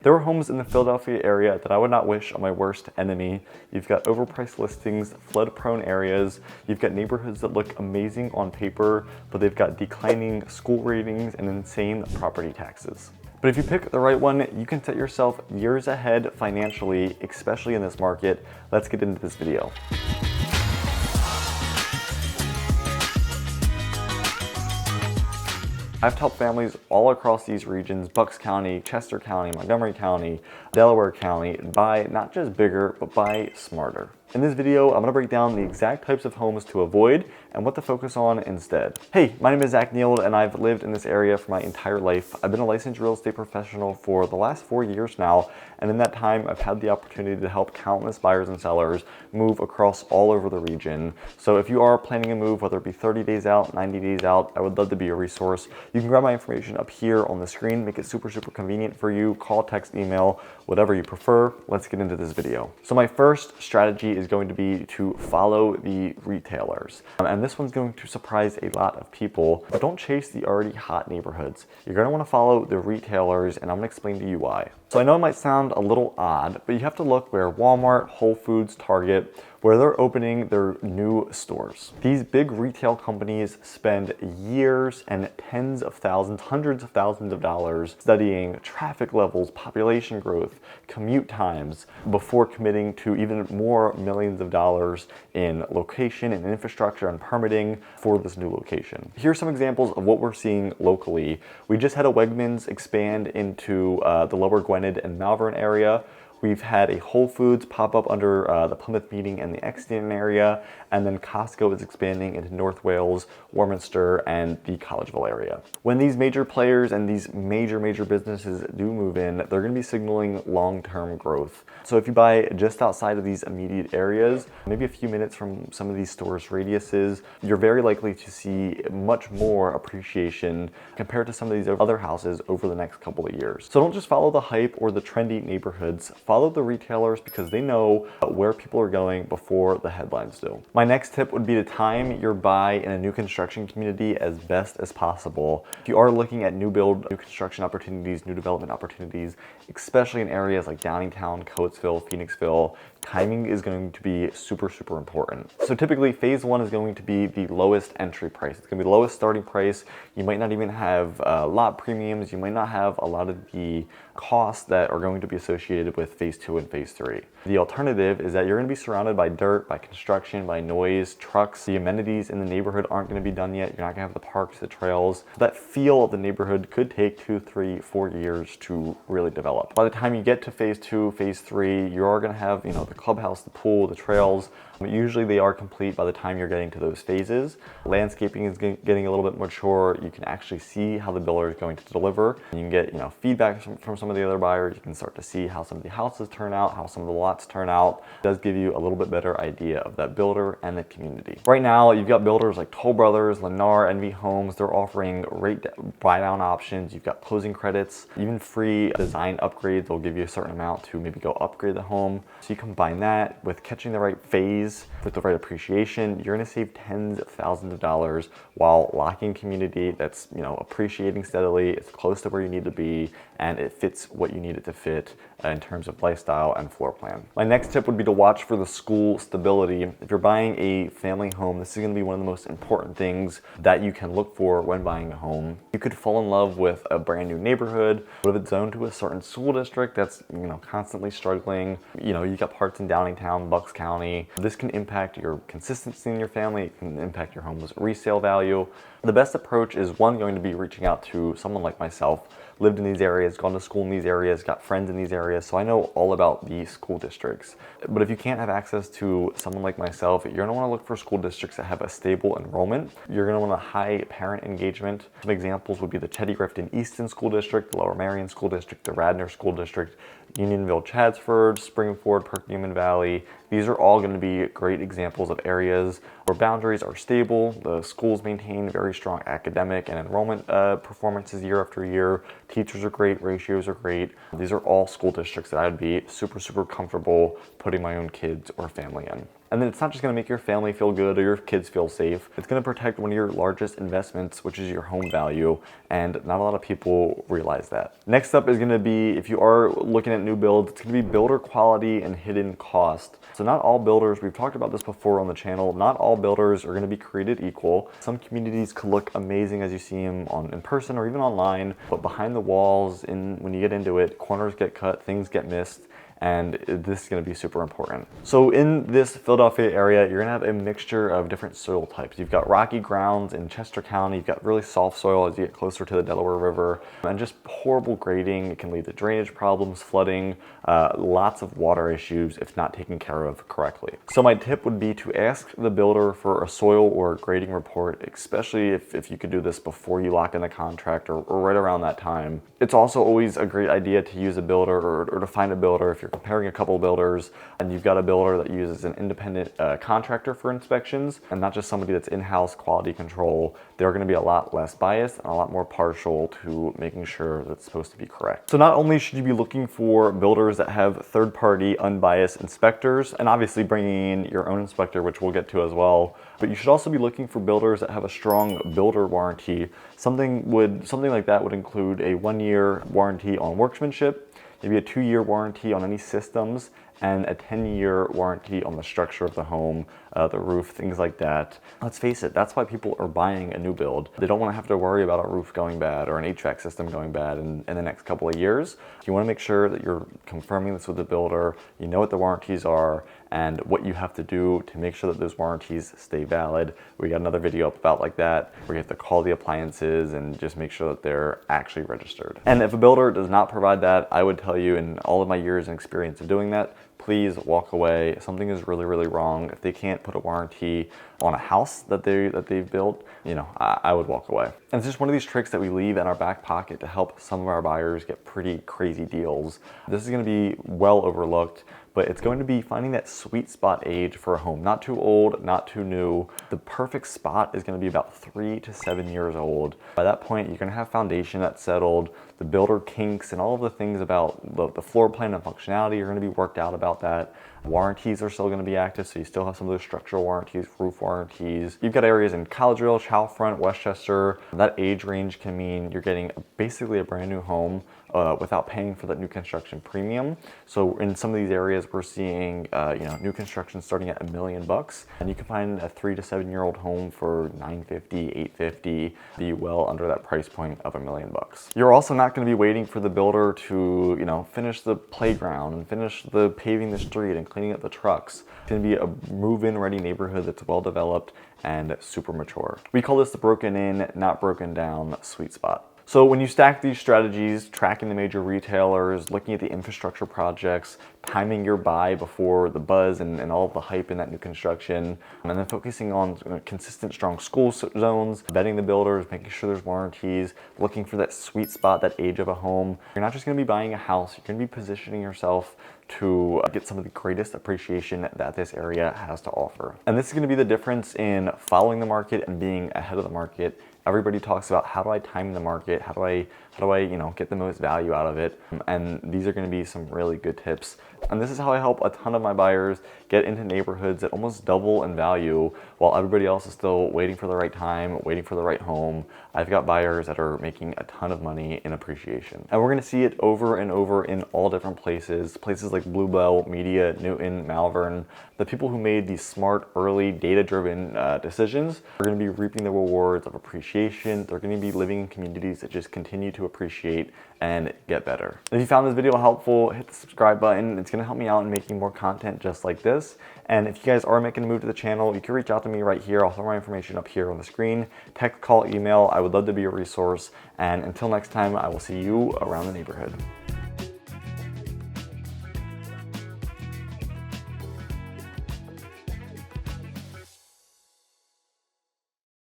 There are homes in the Philadelphia area that I would not wish on my worst enemy. You've got overpriced listings, flood-prone areas, you've got neighborhoods that look amazing on paper, but they've got declining school ratings and insane property taxes. But if you pick the right one, you can set yourself years ahead financially, especially in this market. Let's get into this video. I've helped families all across these regions, Bucks County, Chester County, Montgomery County, Delaware County, buy not just bigger, but buy smarter. In this video, I'm gonna break down the exact types of homes to avoid and what to focus on instead. Hey, my name is Zach Neal and I've lived in this area for my entire life. I've been a licensed real estate professional for the last 4 years now, and in that time, I've had the opportunity to help countless buyers and sellers move across all over the region. So if you are planning a move, whether it be 30 days out, 90 days out, I would love to be a resource. You can grab my information up here on the screen, make it super convenient for you, call, text, email, whatever you prefer. Let's get into this video. So my first strategy is going to be to follow the retailers. And this one's going to surprise a lot of people, but don't chase the already hot neighborhoods. You're gonna wanna follow the retailers, and I'm gonna explain to you why. So I know it might sound a little odd, but you have to look where Walmart, Whole Foods, Target, where they're opening their new stores. These big retail companies spend years and tens of thousands, hundreds of thousands of dollars studying traffic levels, population growth, commute times, before committing to even more millions of dollars in location and infrastructure and permitting for this new location. Here's some examples of what we're seeing locally. We just had a Wegmans expand into the Lower Gwynedd and Malvern area. We've had a Whole Foods pop up under the Plymouth Meeting and the Exton area, and then Costco is expanding into North Wales, Warminster, and the Collegeville area. When these major players and these major businesses do move in, they're gonna be signaling long-term growth. So if you buy just outside of these immediate areas, maybe a few minutes from some of these stores' radiuses, you're very likely to see much more appreciation compared to some of these other houses over the next couple of years. So don't just follow the hype or the trendy neighborhoods. Follow the retailers because they know where people are going before the headlines do. My next tip would be to time your buy in a new construction community as best as possible. If you are looking at new build, new construction opportunities, new development opportunities, especially in areas like Downingtown, Coatesville, Phoenixville, timing is going to be super important. So typically phase one is going to be the lowest entry price. It's gonna be the lowest starting price. You might not even have lot premiums. You might not have a lot of the costs that are going to be associated with phase two and phase three. The alternative is that you're gonna be surrounded by dirt, by construction, by noise, trucks. The amenities in the neighborhood aren't gonna be done yet. You're not gonna have the parks, the trails. That feel of the neighborhood could take 2, 3, 4 years to really develop. By the time you get to phase two, phase three, you are gonna have, the clubhouse, the pool, the trails. Usually they are complete by the time you're getting to those phases. Landscaping is getting a little bit mature. You can actually see how the builder is going to deliver. You can get feedback from some of the other buyers. You can start to see how some of the houses turn out, how some of the lots turn out. It does give you a little bit better idea of that builder and the community. Right now, you've got builders like Toll Brothers, Lennar, NV Homes. They're offering rate buy down options. You've got closing credits, even free design upgrades. They'll give you a certain amount to maybe go upgrade the home. So you combine that with catching the right phase with the right appreciation, you're gonna save tens of thousands of dollars while locking community that's appreciating steadily, it's close to where you need to be, and it fits what you need it to fit in terms of lifestyle and floor plan. My next tip would be to watch for the school stability. If you're buying a family home, this is gonna be one of the most important things that you can look for when buying a home. You could fall in love with a brand new neighborhood, but if it's zoned to a certain school district that's constantly struggling, you got parts in Downingtown, Bucks County, this can impact your consistency in your family, it can impact your home's resale value. The best approach is going to be reaching out to someone like myself, lived in these areas, gone to school in these areas, got friends in these areas, so I know all about the school districts. But if you can't have access to someone like myself, you're gonna wanna look for school districts that have a stable enrollment. You're gonna want a high parent engagement. Some examples would be the Teddy Grifton Easton School District, the Lower Marion School District, the Radnor School District, Unionville, Chadsford, Springford, Perknewman Valley. These are all going to be great examples of areas where boundaries are stable, the schools maintain very strong academic and enrollment performances year after year, teachers are great, ratios are great. These are all school districts that I'd be super comfortable putting my own kids or family in. And then it's not just gonna make your family feel good or your kids feel safe, it's gonna protect one of your largest investments, which is your home value, and not a lot of people realize that. Next up is gonna be, if you are looking at new builds, it's gonna be builder quality and hidden cost. So not all builders, we've talked about this before on the channel, not all builders are gonna be created equal. Some communities could look amazing as you see them in person or even online, but behind the walls, when you get into it, corners get cut, things get missed, and this is going to be super important. So in this Philadelphia area, you're going to have a mixture of different soil types. You've got rocky grounds in Chester County, you've got really soft soil as you get closer to the Delaware River, and just horrible grading. It can lead to drainage problems, flooding, lots of water issues if not taken care of correctly. So my tip would be to ask the builder for a soil or grading report, especially if you could do this before you lock in the contract or right around that time. It's also always a great idea to use a builder or to find a builder if you're comparing a couple builders and you've got a builder that uses an independent contractor for inspections and not just somebody that's in-house quality control. They're going to be a lot less biased and a lot more partial to making sure that's supposed to be correct. So not only should you be looking for builders that have third-party unbiased inspectors, and obviously bringing in your own inspector, which we'll get to as well, but you should also be looking for builders that have a strong builder warranty. Something like that would include a 1-year warranty on workmanship, maybe a 2-year warranty on any systems, and a 10-year warranty on the structure of the home, the roof, things like that. Let's face it, that's why people are buying a new build. They don't want to have to worry about a roof going bad or an HVAC system going bad in the next couple of years. You want to make sure that you're confirming this with the builder, you know what the warranties are, and what you have to do to make sure that those warranties stay valid. We got another video up about like that, where you have to call the appliances and just make sure that they're actually registered. And if a builder does not provide that, I would tell you, in all of my years and experience of doing that, please walk away. Something is really, really wrong. If they can't put a warranty on a house that they've built, you know, I would walk away. And it's just one of these tricks that we leave in our back pocket to help some of our buyers get pretty crazy deals. This is going to be well overlooked, but it's going to be finding that sweet spot age for a home. Not too old, not too new. The perfect spot is going to be about 3 to 7 years old. By that point, you're going to have foundation that's settled, the builder kinks, and all of the things about the floor plan and functionality are going to be worked out about that. Warranties are still going to be active, so you still have some of those structural warranties, roof colleges. You've got areas in Collegeville, Chalfront, Westchester. That age range can mean you're getting basically a brand new home without paying for that new construction premium. So in some of these areas, we're seeing new construction starting at $1 million, and you can find a 3 to 7 year old home for $950, $850, be well under that price point of $1 million. You're also not going to be waiting for the builder to finish the playground and finish the paving the street and cleaning up the trucks. It's going to be a move-in ready neighborhood that's well developed and super mature. We call this the broken in, not broken down sweet spot. So when you stack these strategies, tracking the major retailers, looking at the infrastructure projects, timing your buy before the buzz and all of the hype in that new construction, and then focusing on consistent, strong school zones, vetting the builders, making sure there's warranties, looking for that sweet spot, that age of a home. You're not just gonna be buying a house, you're gonna be positioning yourself to get some of the greatest appreciation that this area has to offer. And this is gonna be the difference in following the market and being ahead of the market. Everybody talks about, how do I time the market? How do I get the most value out of it? And these are going to be some really good tips. And this is how I help a ton of my buyers get into neighborhoods that almost double in value while everybody else is still waiting for the right time, waiting for the right home. I've got buyers that are making a ton of money in appreciation. And we're going to see it over and over in all different places. Places like Bluebell, Media, Newton, Malvern. The people who made these smart, early, data-driven decisions are going to be reaping the rewards of appreciation. They're going to be living in communities that just continue to appreciate and get better. If you found this video helpful, hit the subscribe button. It's going to help me out in making more content just like this. And if you guys are making a move to the channel, you can reach out to me right here. I'll throw my information up here on the screen. Text, call, email. I would love to be a resource. And until next time, I will see you around the neighborhood.